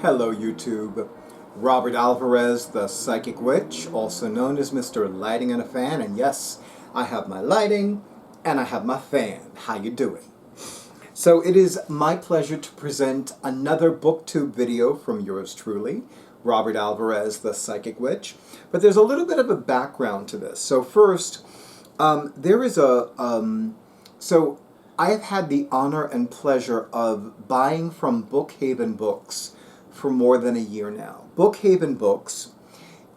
Hello YouTube. Robert Alvarez, the Psychic Witch, also known as Mr. Lighting and a Fan, and yes, I have my lighting and I have my fan. How you doing? So it is my pleasure to present another BookTube video from yours truly, Robert Alvarez, the Psychic Witch. But there's a little bit of a background to this. So first, so I have had the honor and pleasure of buying from Bookhaven Books for more than a year now. Bookhaven Books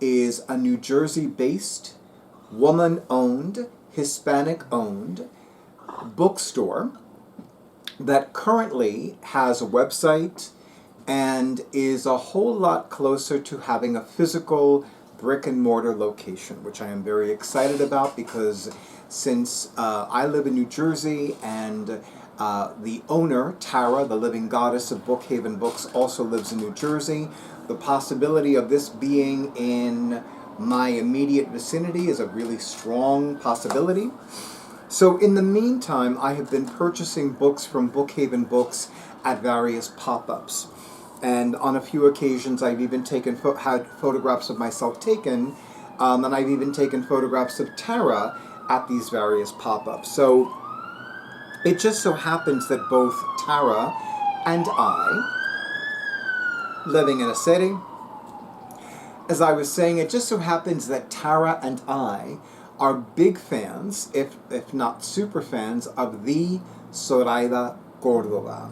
is a New Jersey-based, woman-owned, Hispanic-owned bookstore that currently has a website and is a whole lot closer to having a physical brick-and-mortar location, which I am very excited about because since I live in New Jersey and the owner, Tara, the living goddess of Bookhaven Books, also lives in New Jersey, the possibility of this being in my immediate vicinity is a really strong possibility. So in the meantime, I have been purchasing books from Bookhaven Books at various pop-ups. And on a few occasions, I've even had photographs of myself taken, and I've even taken photographs of Tara at these various pop-ups. So it just so happens that both Tara and I, living in a city, as I was saying, it just so happens that Tara and I are big fans, if not super fans, of the Zoraida Córdova.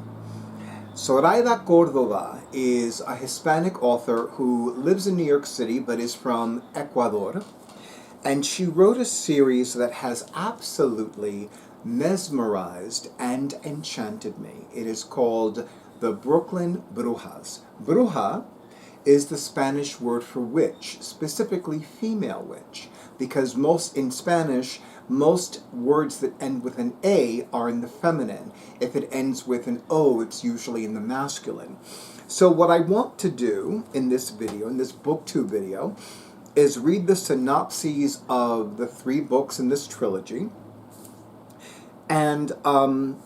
Zoraida Córdova is a Hispanic author who lives in New York City but is from Ecuador. And she wrote a series that has absolutely mesmerized and enchanted me. It is called The Brooklyn Brujas. Bruja is the Spanish word for witch, specifically female witch, because in Spanish, most words that end with an A are in the feminine. If it ends with an O, it's usually in the masculine. So what I want to do in this video, in this BookTube video, is read the synopses of the 3 books in this trilogy. And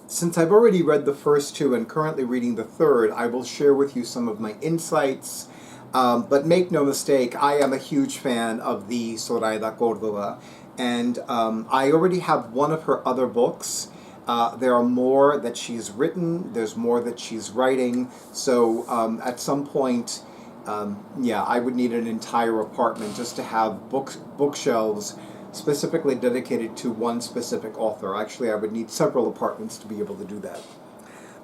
since I've already read the first 2 and currently reading the 3rd, I will share with you some of my insights. But make no mistake, I am a huge fan of the Zoraida Córdova. And I already have one of her other books. There are more that she's written. There's more that she's writing. So at some point, yeah, I would need an entire apartment just to have bookshelves specifically dedicated to one specific author. Actually, I would need several apartments to be able to do that.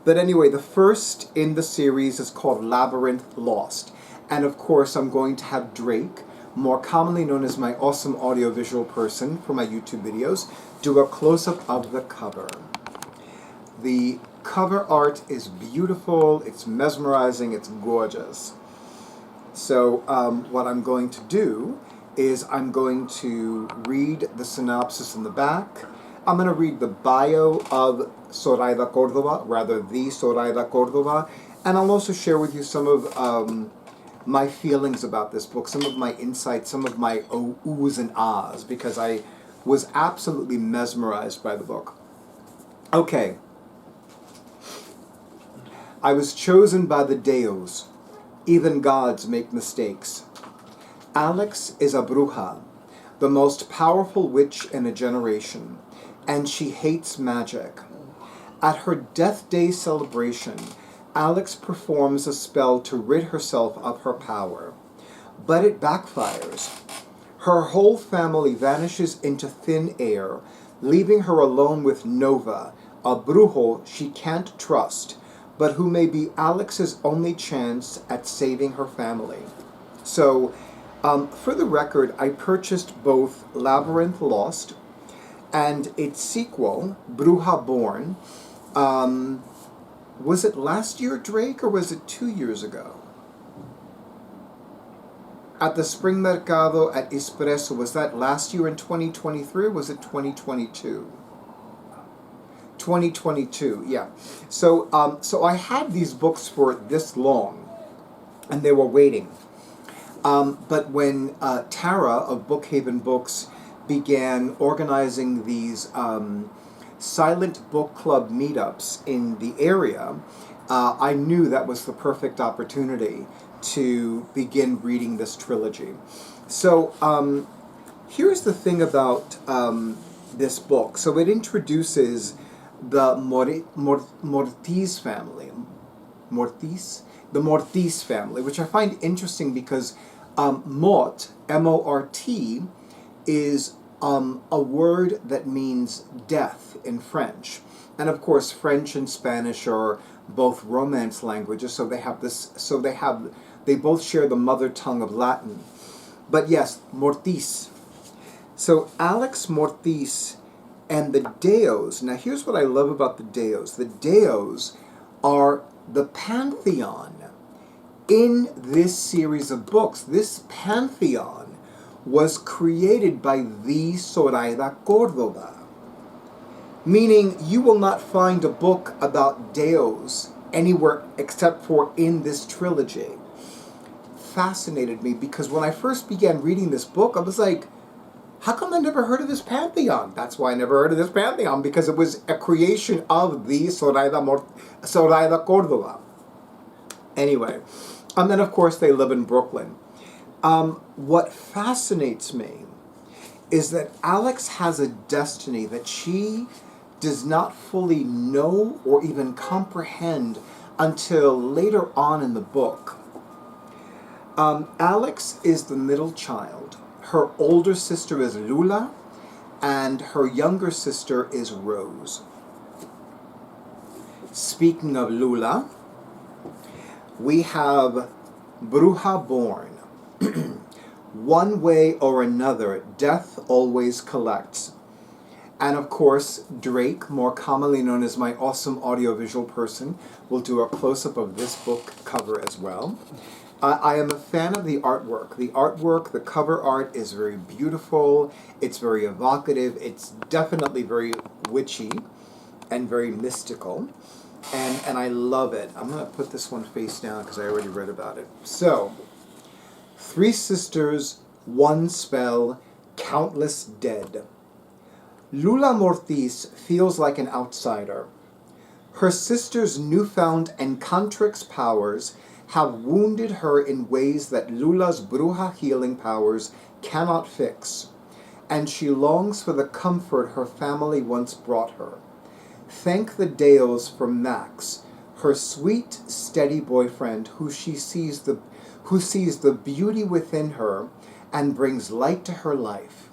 But anyway, the first in the series is called Labyrinth Lost. And of course, I'm going to have Drake, more commonly known as my awesome audiovisual person for my YouTube videos, do a close-up of the cover. The cover art is beautiful, it's mesmerizing, it's gorgeous. So what I'm going to do is I'm going to read the synopsis in the back. I'm going to read the bio of Zoraida Córdova, rather the Zoraida Córdova, and I'll also share with you some of my feelings about this book, some of my insights, some of my oohs and ahs, because I was absolutely mesmerized by the book. Okay. I was chosen by the Deos. Even gods make mistakes. Alex is a bruja, the most powerful witch in a generation, and she hates magic. At her Death Day celebration, Alex performs a spell to rid herself of her power, but it backfires. Her whole family vanishes into thin air, leaving her alone with Nova, a brujo she can't trust, but who may be Alex's only chance at saving her family. So, for the record, I purchased both Labyrinth Lost and its sequel, Bruja Born. Was it last year, Drake, or was it 2 years ago? At the Spring Mercado at Espresso, was that last year in 2023 or was it 2022? 2022, yeah. So I had these books for this long, and they were waiting. But when Tara of Bookhaven Books began organizing these silent book club meetups in the area, I knew that was the perfect opportunity to begin reading this trilogy. So here's the thing about this book. So it introduces the Mortis family. Mortis? The Mortis family, which I find interesting because Mort, M-O-R-T, is a word that means death in French. And of course, French and Spanish are both Romance languages, so they both share the mother tongue of Latin. But yes, Mortis. So Alex Mortis and the Deos. Now here's what I love about the Deos. The Deos are the pantheon in this series of books. This pantheon was created by the Zoraida Córdova. Meaning you will not find a book about Deos anywhere except for in this trilogy. Fascinated me because when I first began reading this book, I was like, how come I never heard of this pantheon? That's why I never heard of this pantheon, because it was a creation of the Zoraida Córdova. Anyway, and then of course they live in Brooklyn. What fascinates me is that Alex has a destiny that she does not fully know or even comprehend until later on in the book. Alex is the middle child. Her older sister is Lula, and her younger sister is Rose. Speaking of Lula, we have Bruja born. One way or another, death always collects. And of course, Drake, more commonly known as my awesome audiovisual person, will do a close-up of this book cover as well. I am a fan of the artwork. The artwork, the cover art is very beautiful. It's very evocative. It's definitely very witchy and very mystical. And I love it. I'm going to put this one face down because I already read about it. So, 3 sisters, 1 spell, countless dead. Lula Mortis feels like an outsider. Her sister's newfound Encantrix powers have wounded her in ways that Lula's Bruja healing powers cannot fix, and she longs for the comfort her family once brought her. Thank the Deos for Max, her sweet, steady boyfriend who sees the beauty within her and brings light to her life.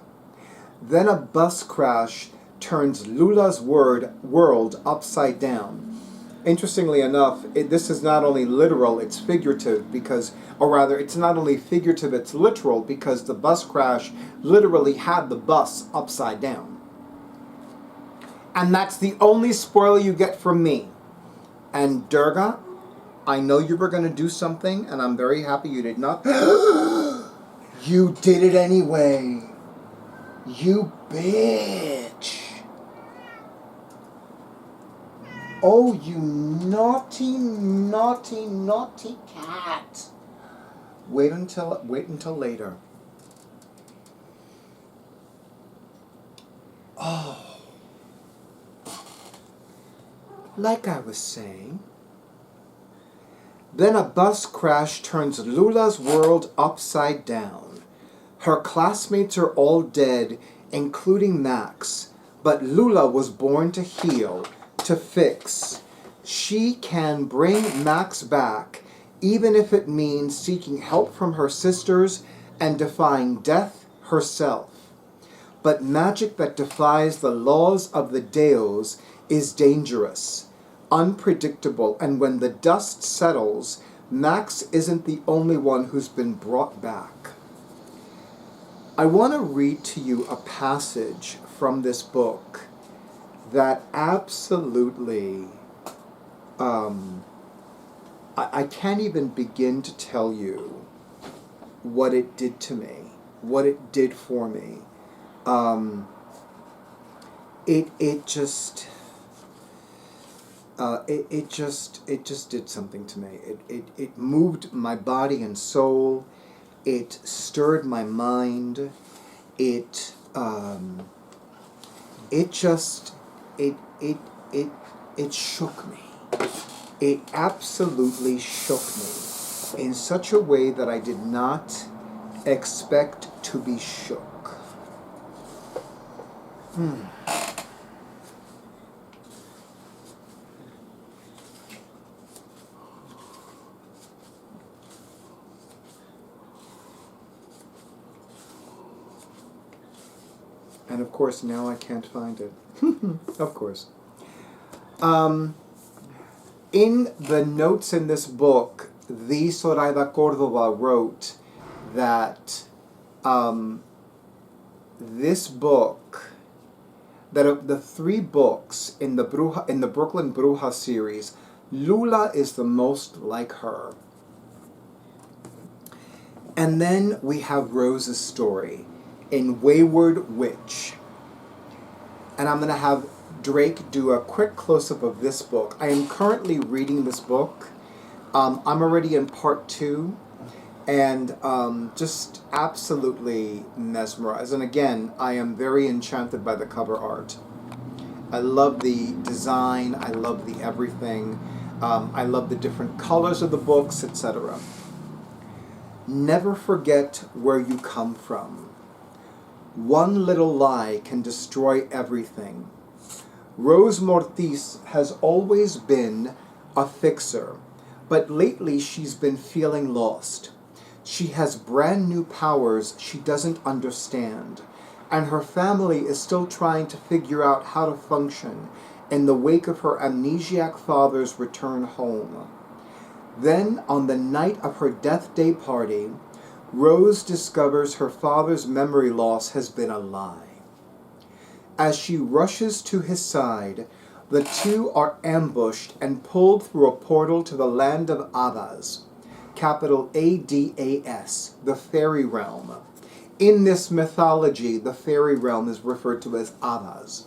Then a bus crash turns Lula's world upside down. Interestingly enough, this is not only literal, it's figurative because, or rather, it's not only figurative, it's literal because the bus crash literally had the bus upside down. And that's the only spoiler you get from me. And Durga, I know you were going to do something, and I'm very happy you did not. You did it anyway. You bitch. Oh, you naughty, naughty, naughty cat. Wait until later. Oh. Like I was saying, then a bus crash turns Lula's world upside down. Her classmates are all dead, including Max, but Lula was born to heal, to fix. She can bring Max back, even if it means seeking help from her sisters and defying death herself. But magic that defies the laws of the Deos is dangerous, unpredictable, and when the dust settles, Max isn't the only one who's been brought back. I want to read to you a passage from this book that absolutely, I can't even begin to tell you what it did to me, what it did for me. It just did something to me. It moved my body and soul. It stirred my mind. It shook me. it absolutely shook me in such a way that I did not expect to be shook. And of course, now I can't find it. Of course. In the notes in this book, the Zoraida Córdova wrote that this book, that of the 3 books in the Brooklyn Brujas series, Lula is the most like her. And then we have Rose's story in Wayward Witch. And I'm going to have Drake do a quick close-up of this book. I am currently reading this book. I'm already in part 2, and just absolutely mesmerized. And again, I am very enchanted by the cover art. I love the design. I love the everything. I love the different colors of the books, etc. Never forget where you come from. One little lie can destroy everything. Rose Mortis has always been a fixer, but lately she's been feeling lost. She has brand new powers she doesn't understand, and her family is still trying to figure out how to function in the wake of her amnesiac father's return home. Then, on the night of her death day party, Rose discovers her father's memory loss has been a lie. As she rushes to his side, the two are ambushed and pulled through a portal to the land of Adas, capital A-D-A-S, the fairy realm. In this mythology, the fairy realm is referred to as Adas.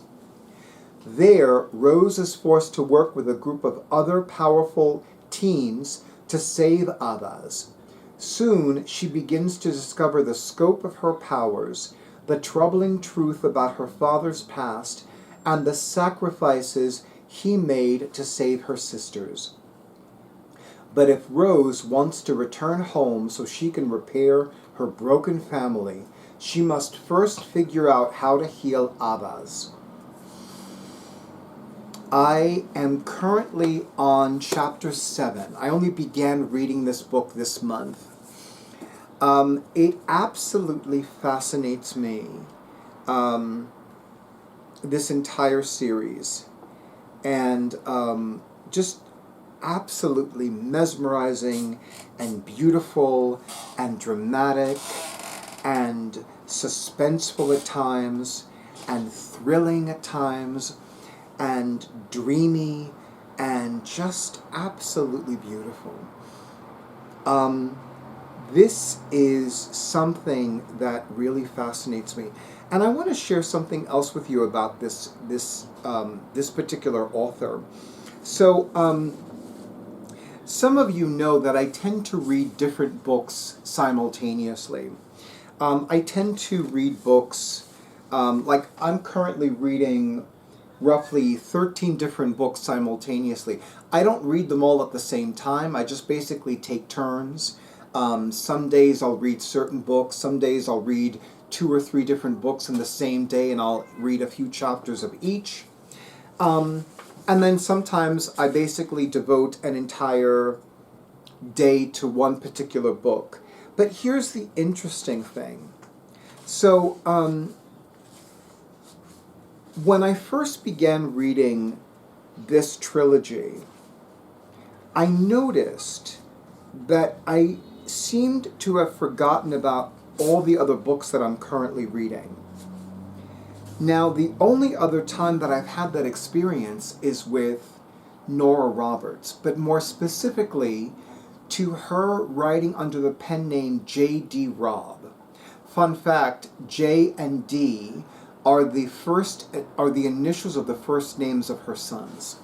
There, Rose is forced to work with a group of other powerful teens to save Alvarez. Soon, she begins to discover the scope of her powers, the troubling truth about her father's past, and the sacrifices he made to save her sisters. But if Rose wants to return home so she can repair her broken family, she must first figure out how to heal Alvarez. I am currently on chapter 7. I only began reading this book this month. It absolutely fascinates me, this entire series, and just absolutely mesmerizing and beautiful and dramatic and suspenseful at times and thrilling at times and dreamy and just absolutely beautiful. This is something that really fascinates me, and I want to share something else with you about this particular author. So, some of you know that I tend to read different books simultaneously. I tend to read books, like I'm currently reading roughly 13 different books simultaneously. I don't read them all at the same time. I just basically take turns. Some days I'll read certain books. Some days I'll read 2 or 3 different books in the same day, and I'll read a few chapters of each. And then sometimes I basically devote an entire day to one particular book. But here's the interesting thing. So, when I first began reading this trilogy, I noticed that I seemed to have forgotten about all the other books that I'm currently reading. Now, the only other time that I've had that experience is with Nora Roberts, but more specifically to her writing under the pen name J.D. Robb. Fun fact, J and D are the initials of the first names of her sons.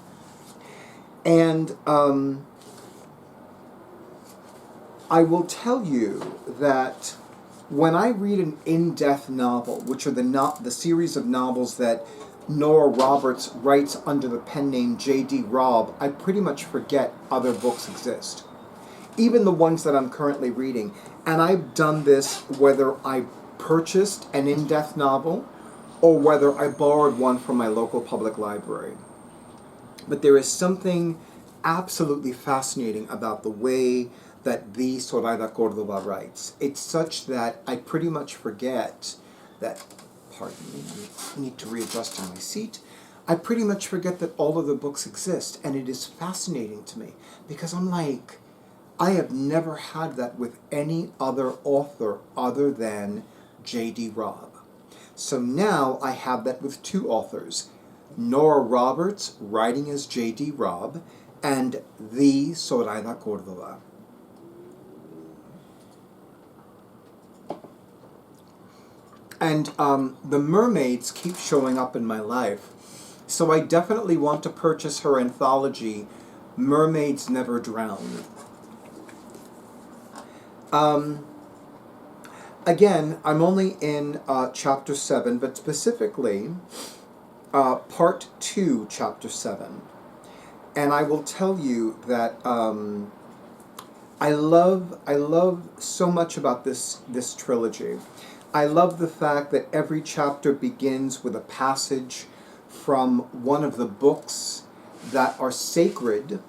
And I will tell you that when I read an in-depth novel, which are the series of novels that Nora Roberts writes under the pen name J.D. Robb, I pretty much forget other books exist. Even the ones that I'm currently reading. And I've done this whether I purchased an in-depth novel or whether I borrowed one from my local public library. But there is something absolutely fascinating about the way that the Zoraida Córdova writes. It's such that I pretty much forget that, pardon me, I need to readjust in my seat. I pretty much forget that all of the books exist, and it is fascinating to me because I'm like, I have never had that with any other author other than J.D. Robb. So now I have that with two authors, Nora Roberts writing as J.D. Robb and the Zoraida Córdova. And the mermaids keep showing up in my life. So I definitely want to purchase her anthology, Mermaids Never Drown. Again, I'm only in chapter 7, but specifically part 2, chapter 7. And I will tell you that I love so much about this trilogy. I love the fact that every chapter begins with a passage from one of the books that are sacred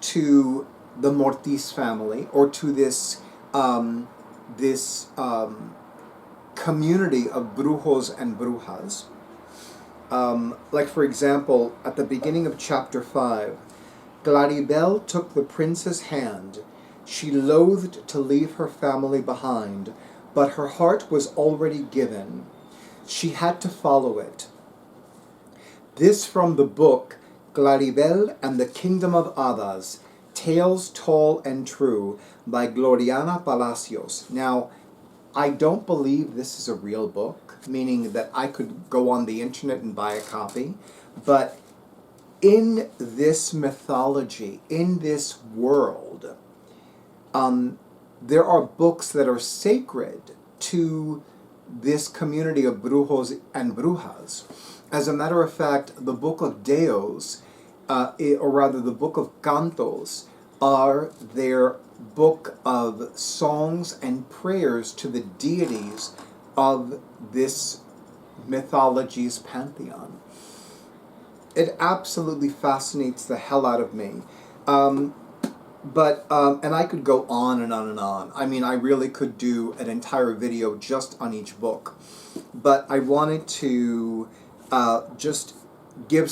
to the Mortis family, or to this community of brujos and brujas. Like, for example, at the beginning of chapter 5, Claribel took the prince's hand. She loathed to leave her family behind, but her heart was already given. She had to follow it. This from the book Claribel and the Kingdom of Hadas, Tales Tall and True by Gloriana Palacios. Now, I don't believe this is a real book, meaning that I could go on the internet and buy a copy, but in this mythology, in this world, there are books that are sacred to this community of brujos and brujas. As a matter of fact, the book of Deos, or rather the book of Cantos, are their book of songs and prayers to the deities of this mythology's pantheon. It absolutely fascinates the hell out of me. And I could go on and on and on. I mean, I really could do an entire video just on each book. But I wanted to just give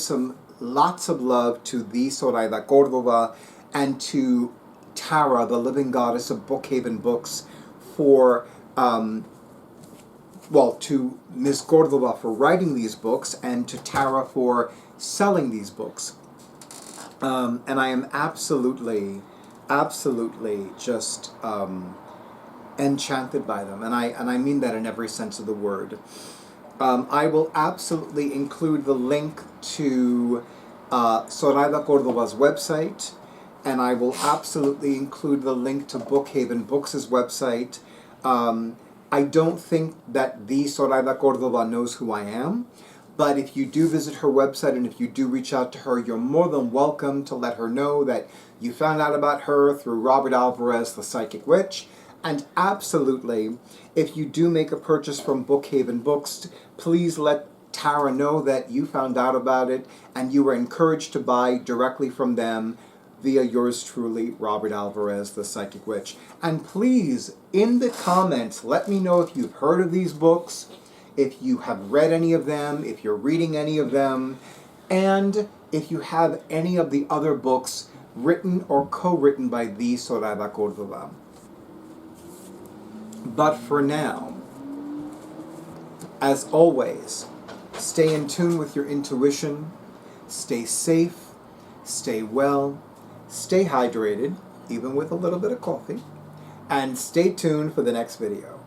lots of love to the Zoraida Córdova and to Tara, the living goddess of Brookhaven Books, for, to Ms. Córdova for writing these books, and to Tara for selling these books. And I am absolutely just enchanted by them, and I mean that in every sense of the word. I will absolutely include the link to Zoraida Córdova's website, and I will absolutely include the link to Brookhaven Books' website. I don't think that the Zoraida Córdova knows who I am, but if you do visit her website and if you do reach out to her, you're more than welcome to let her know that you found out about her through Robert Alvarez, the Psychic Witch. And absolutely, if you do make a purchase from Brookhaven Books, please let Tara know that you found out about it and you were encouraged to buy directly from them via yours truly, Robert Alvarez, the Psychic Witch. And please, in the comments, let me know if you've heard of these books, if you have read any of them, if you're reading any of them, and if you have any of the other books written or co-written by the Zoraida Córdova. But for now, as always, stay in tune with your intuition, stay safe, stay well, stay hydrated, even with a little bit of coffee, and stay tuned for the next video.